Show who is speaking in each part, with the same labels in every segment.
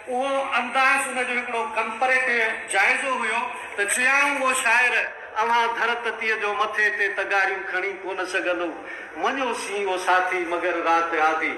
Speaker 1: वो अंदाज़ उनजो हिकिड़ो कंपैरेटिव जाइज़ो हुयो त चयाऊं वो शाइर अवां धर ततीअ जो मथे ते तगारियूं खणी कोन सघंदो मञो सी वो साथी मगर रात आधी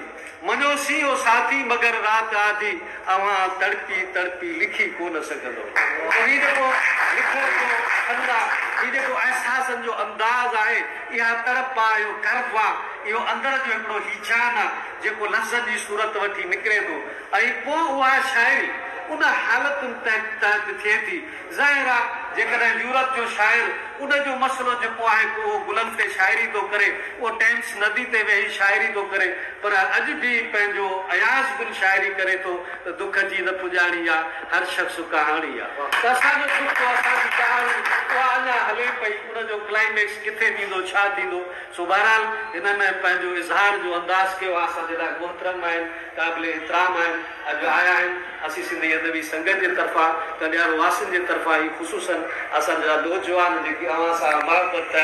Speaker 1: मञो सी वो साथी मगर रात आधी अवां तड़पी तड़पी लिखी कोन सघंदो ही जेको लिखण जो फन आहे ही जेको एहसासनि जो अंदाज़ आहे इहा तड़प आहे इहो कर्ब आहे इहो अंदर जो हिकिड़ो हीचान आहे जेको लफ़्ज़नि जी सूरत वठी निकिरे थो ऐं पोइ उहा शाइरी उन हालतुनि तहत थिए थी ज़ाहिर आहे जेकॾहिं यूरप जो शाइर उनजो मसइलो जेको आहे उहो गुलनि ते शाइरी थो करे उहो टेम्स नदी ते वेही शाइरी थो करे पर अॼु बि पंहिंजो अयाज़ गुल शाइरी करे थो त दुख जी न पुॼाणी आहे हर शख़्स कहाणी आहे त असांजो दुख असांजी कहाणी उहा अञा हले पई उनजो क्लाइमेक्स किथे थींदो छा थींदो सो बहरहाल हिन में पंहिंजो इज़हार जो अंदाज़ कयो आहे असांजे लाइ मोहतरम आहिनि क़ाबिल एतिराम आहिनि अॼु आया आहिनि असीं सिंधी अदबी संगत जे तरफ़ां कल्याण वासियुनि जे तरफ़ां ही ख़ुशूसन असांजा नौजवान जेके अवां सां महबत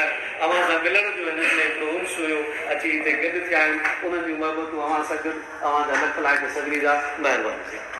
Speaker 1: अवां सां मिलण जो हिन में हिकिड़ो उन्स हुयो अची हिते गॾु थिया आहिनि उन्हनि जूं महबतूं अवां सां गॾु अवां जा लख लाख सभिनी जा महिरबानी